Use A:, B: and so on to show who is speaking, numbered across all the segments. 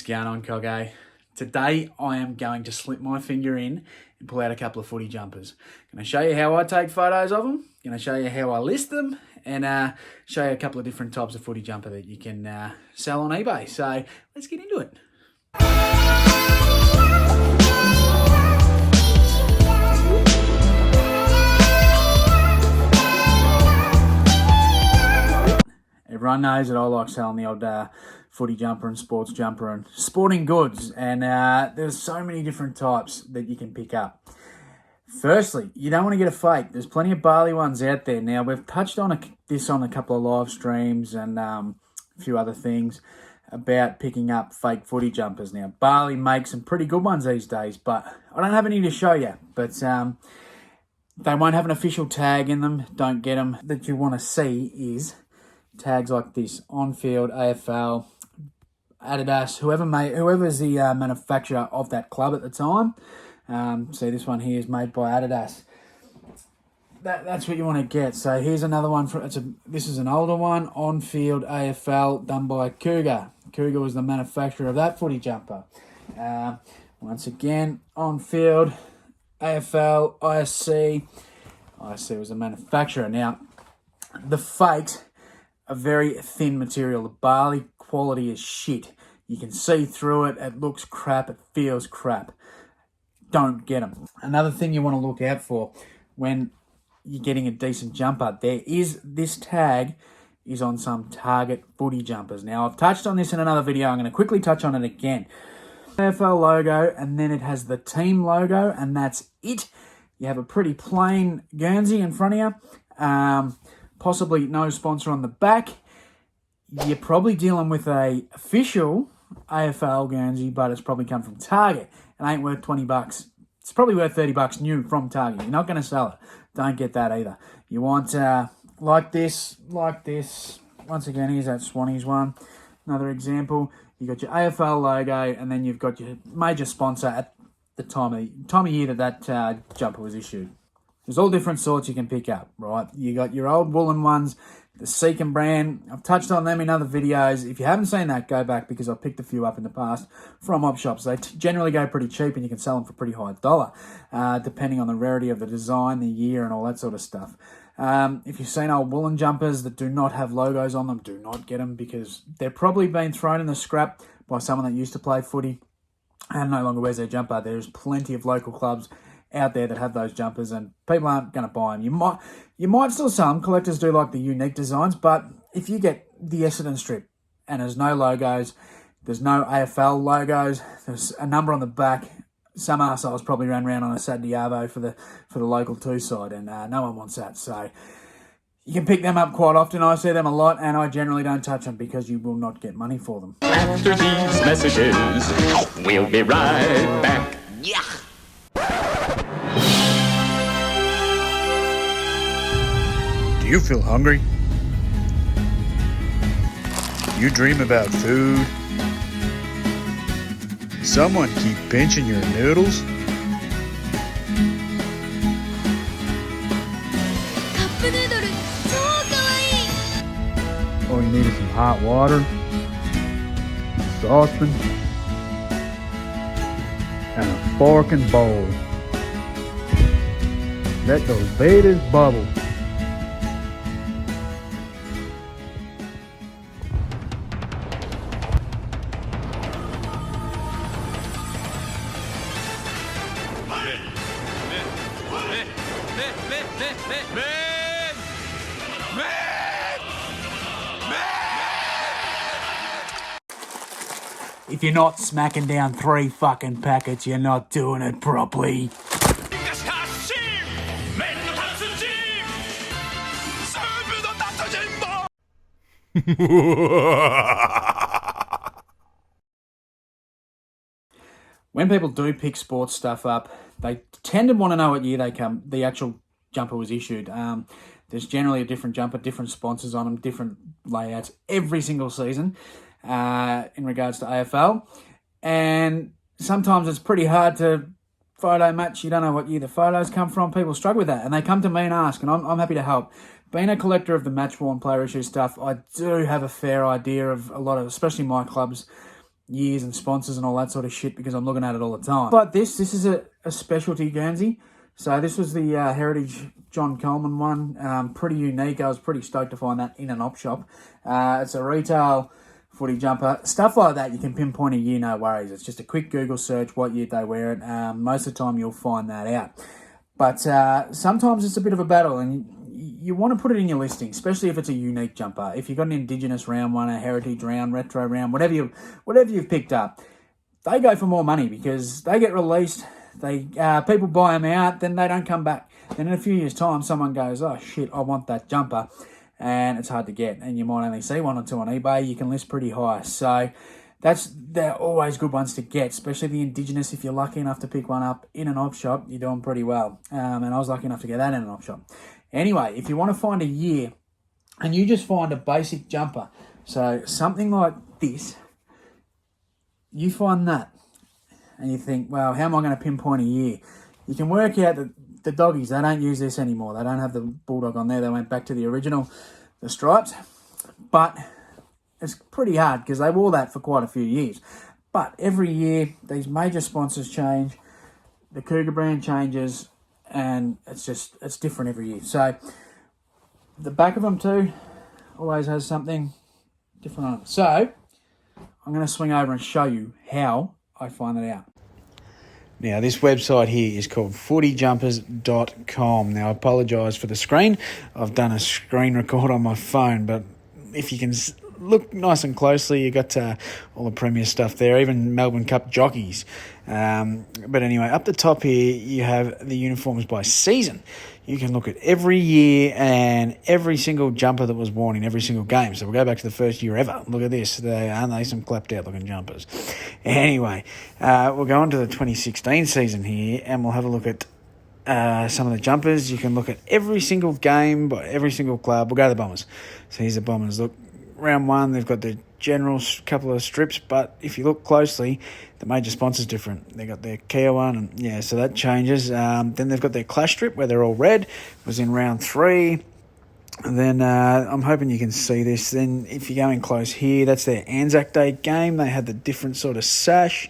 A: going on, Coggo? Today I am going to slip my finger in and pull out a couple of footy jumpers. I'm going to show you how I take photos of them, going to show you how I list them, and show you a couple of different types of footy jumper that you can sell on eBay. So let's get into it. Everyone knows that I like selling the odd footy jumper and sports jumper and sporting goods, and there's so many different types that you can pick up. Firstly, you don't want to get a fake. There's plenty of barley ones out there. Now, we've touched on this on a couple of live streams and a few other things about picking up fake footy jumpers. Now, barley makes some pretty good ones these days, but I don't have any to show you. But they won't have an official tag in them. Don't get them. That you want to see is tags like this: on-field, AFL, Adidas, whoever's the manufacturer of that club at the time. See, this one here is made by Adidas. That's what you want to get. So here's another one. This is an older one, on-field AFL, done by Cougar. Cougar was the manufacturer of that footy jumper. Once again, on-field AFL, ISC. ISC was the manufacturer. Now, the fakes a very thin material. The barley quality is shit. You can see through it. It looks crap. It feels crap. Don't get them. Another thing you want to look out for when you're getting a decent jumper, this tag is on some Target footy jumpers. Now, I've touched on this in another video. I'm going to quickly touch on it again. AFL logo, and then it has the team logo, and that's it. You have a pretty plain Guernsey in front of you. Possibly no sponsor on the back. You're probably dealing with a official AFL Guernsey, but it's probably come from Target. It ain't worth $20. It's probably worth $30 new from Target. You're not going to sell it. Don't get that either. You want like this. Once again, here's that Swannies one. Another example. You got your AFL logo, and then you've got your major sponsor at the time of year that jumper was issued. There's all different sorts you can pick up, right? You got your old woolen ones, the Seacom brand. I've touched on them in other videos. If you haven't seen that, go back, because I've picked a few up in the past from op shops. They generally go pretty cheap, and you can sell them for pretty high dollar, depending on the rarity of the design, the year, and all that sort of stuff. If you've seen old woolen jumpers that do not have logos on them, do not get them, because they're probably been thrown in the scrap by someone that used to play footy and no longer wears their jumper. There's plenty of local clubs out there that have those jumpers, and people aren't going to buy them. You might still sell them. Collectors do like the unique designs, but if you get the Essendon strip and there's no logos, there's no AFL logos, there's a number on the back, some arseholes probably ran around on a Saturday arvo for the local two side, and no one wants that. So you can pick them up quite often. I see them a lot, and I generally don't touch them because you will not get money for them.
B: After these messages, we'll be right back. Yeah.
C: Do you feel hungry? You dream about food? Someone keep pinching your noodles? All you need is some hot water, a saucepan, and a fork and bowl. Let those betas bubble.
A: If you're not smacking down 3 fucking packets, you're not doing it properly. When people do pick sports stuff up, they tend to want to know what year the actual jumper was issued. There's generally a different jumper, different sponsors on them, different layouts every single season in regards to AFL. And sometimes it's pretty hard to photo match. You don't know what year the photos come from. People struggle with that, and they come to me and ask, and I'm happy to help. Being a collector of the match-worn player issue stuff, I do have a fair idea of a lot of, especially my clubs, years and sponsors and all that sort of shit because I'm looking at it all the time. But this is a specialty Guernsey. So this was the Heritage John Coleman one. Pretty unique. I was pretty stoked to find that in an op shop. It's a retail footy jumper. Stuff like that, you can pinpoint a year, no worries. It's just a quick Google search, what year they wear it. Most of the time you'll find that out. But sometimes it's a bit of a battle, and you want to put it in your listing, especially if it's a unique jumper. If you've got an Indigenous round one, a Heritage round, retro round, whatever you've picked up, they go for more money because they get released. People buy them out, then they don't come back. Then in a few years' time, someone goes, oh shit, I want that jumper, and it's hard to get. And you might only see one or two on eBay. You can list pretty high. So they're always good ones to get, especially the Indigenous. If you're lucky enough to pick one up in an op shop, you're doing pretty well. And I was lucky enough to get that in an op shop. Anyway, if you want to find a year and you just find a basic jumper, so something like this, you find that and you think, well, how am I going to pinpoint a year? You can work out that the doggies, they don't use this anymore. They don't have the bulldog on there. They went back to the original, the stripes. But it's pretty hard because they wore that for quite a few years. But every year, these major sponsors change. The Cougar brand changes. And it's different every year. So the back of them too always has something different on it. So I'm going to swing over and show you how I find it out. Now, this website here is called footyjumpers.com. Now, I apologise for the screen. I've done a screen record on my phone, but if you can look nice and closely, you've got all the Premier stuff there, even Melbourne Cup jockeys. But anyway, up the top here, you have the uniforms by season. You can look at every year and every single jumper that was worn in every single game. So we'll go back to the first year ever. Look at this. Aren't they some clapped out looking jumpers? Anyway, we'll go on to the 2016 season here and we'll have a look at some of the jumpers. You can look at every single game by every single club. We'll go to the Bombers. So here's the Bombers. Look, round one, they've got the general couple of strips, but if you look closely, the major sponsor's different. They got their Kia one, and yeah, so that changes. Then they've got their clash strip where they're all red. It was in round 3. And then I'm hoping you can see this. Then if you go in close here, that's their Anzac Day game. They had the different sort of sash.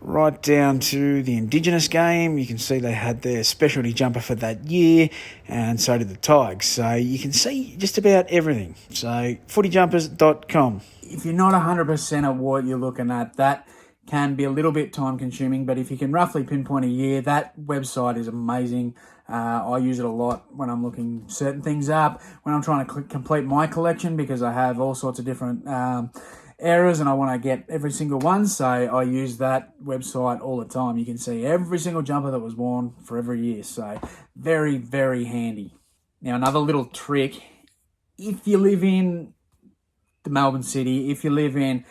A: Right down to the Indigenous game, you can see they had their specialty jumper for that year, and so did the Tigers. So you can see just about everything. So footyjumpers.com. If you're not 100% of what you're looking at, that can be a little bit time consuming, but if you can roughly pinpoint a year, that website is amazing. I use it a lot when I'm looking certain things up, when I'm trying to complete my collection, because I have all sorts of different errors and I want to get every single one, so I use that website all the time. You can see every single jumper that was worn for every year, so very, very handy. Now, another little trick, if you live in the Melbourne City, if you live in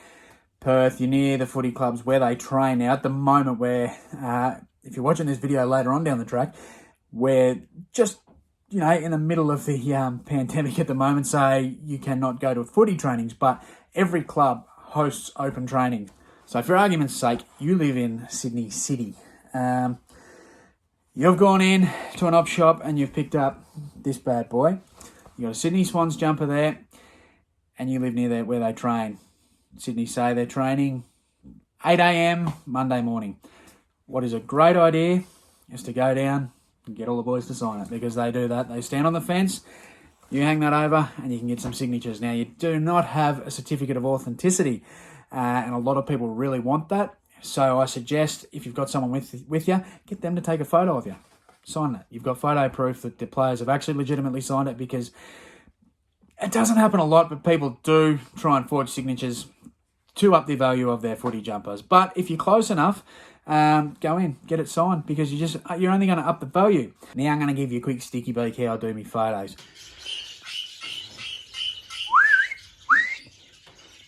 A: Perth, you're near the footy clubs where they train. Now, at the moment where, if you're watching this video later on down the track, we're just, in the middle of the pandemic at the moment, so you cannot go to footy trainings, but every club hosts open training. So for argument's sake, you live in Sydney City. You've gone in to an op shop and you've picked up this bad boy. You got a Sydney Swans jumper there, and you live near there where they train. Sydney say they're training 8 a.m. Monday morning. What is a great idea is to go down and get all the boys to sign it, because they do that. They stand on the fence, you hang that over, and you can get some signatures. Now, you do not have a certificate of authenticity, and a lot of people really want that. So I suggest, if you've got someone with you, get them to take a photo of you. Sign that. You've got photo proof that the players have actually legitimately signed it, because it doesn't happen a lot, but people do try and forge signatures to up the value of their footy jumpers. But if you're close enough, go in, get it signed, because you're only going to up the value. Now I'm going to give you a quick sticky beak how I do my photos.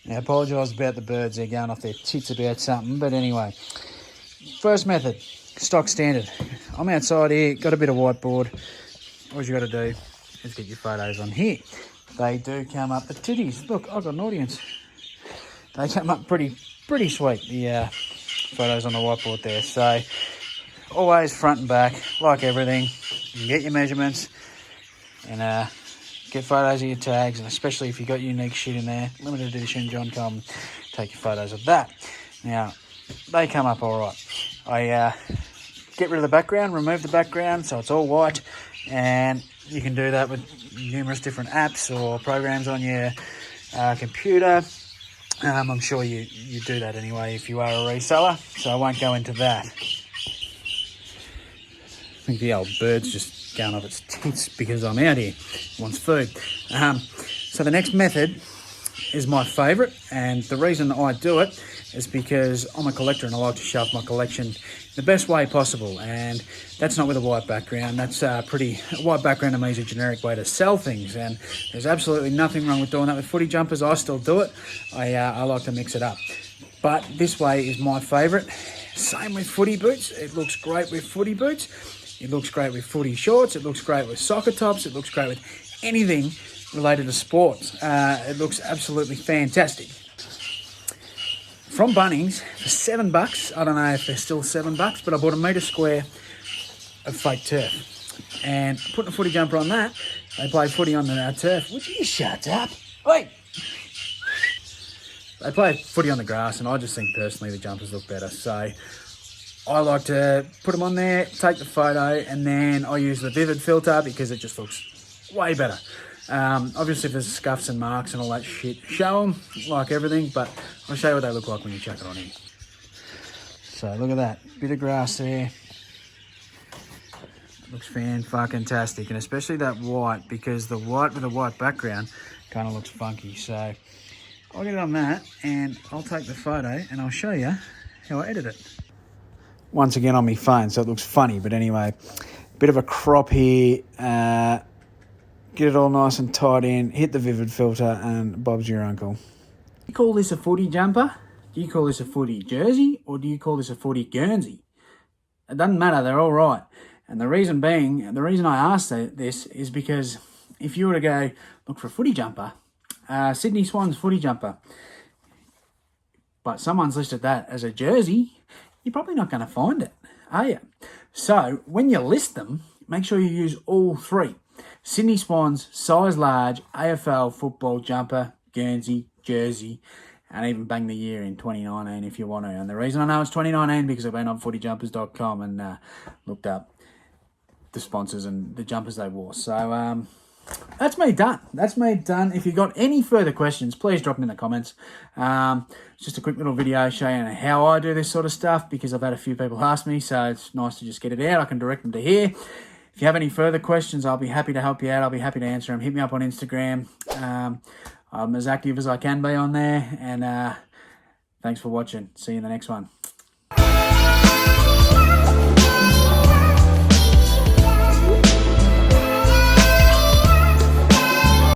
A: Now, I apologise about the birds. They're going off their tits about something. But anyway, first method, stock standard. I'm outside here, got a bit of whiteboard. All you got to do is get your photos on here. They do come up. The titties, look, I've got an audience. They come up pretty sweet, the photos on the whiteboard there. So, always front and back, like everything. You can get your measurements and get photos of your tags, and especially if you've got unique shit in there, limited edition, John Coleman, take your photos of that. Now, they come up all right. I get rid of the background, remove the background so it's all white, and you can do that with numerous different apps or programs on your computer. I'm sure you do that anyway if you are a reseller, so I won't go into that. I think the old bird's just going off its tits because I'm out here. It wants food. So the next method is my favourite, and the reason I do it is because I'm a collector and I like to show off my collection the best way possible, and that's not with a white background. That's white background to me is a generic way to sell things, and there's absolutely nothing wrong with doing that with footy jumpers. I still do it. I like to mix it up, but this way is my favourite. Same with footy boots. It looks great with footy boots. It looks great with footy shorts. It looks great with soccer tops. It looks great with anything related to sports. It looks absolutely fantastic. From Bunnings for $7. I don't know if they're still $7, but I bought a metre square of fake turf. And putting a footy jumper on that, they play footy on the turf. Would you shut up? Wait! They play footy on the grass, and I just think personally the jumpers look better. So I like to put them on there, take the photo, and then I use the vivid filter because it just looks way better. Obviously, if there's scuffs and marks and all that shit, show them like everything, but I'll show you what they look like when you chuck it on here. So look at that, bit of grass there. Looks fan-fucking-tastic, and especially that white, because the white with a white background kind of looks funky. So I'll get it on that, and I'll take the photo, and I'll show you how I edit it. Once again on my phone, so it looks funny, but anyway, bit of a crop here. Get it all nice and tight in, hit the vivid filter, and Bob's your uncle. Do you call this a footy jumper? Do you call this a footy jersey? Or do you call this a footy guernsey? It doesn't matter, they're all right. And the reason I asked this is because if you were to go look for a footy jumper, Sydney Swans footy jumper, but someone's listed that as a jersey, you're probably not going to find it, are you? So when you list them, make sure you use all three. Sydney Swans, size large, AFL football jumper, Guernsey, jersey, and even bang the year in 2019 if you want to. And the reason I know it's 2019 because I've been on footyjumpers.com and looked up the sponsors and the jumpers they wore. So that's me done. That's me done. If you've got any further questions, please drop them in the comments. It's just a quick little video showing how I do this sort of stuff because I've had a few people ask me, so it's nice to just get it out. I can direct them to here. If you have any further questions, I'll be happy to help you out. I'll be happy to answer them. Hit me up on Instagram. I'm as active as I can be on there. And thanks for watching. See you in the next one.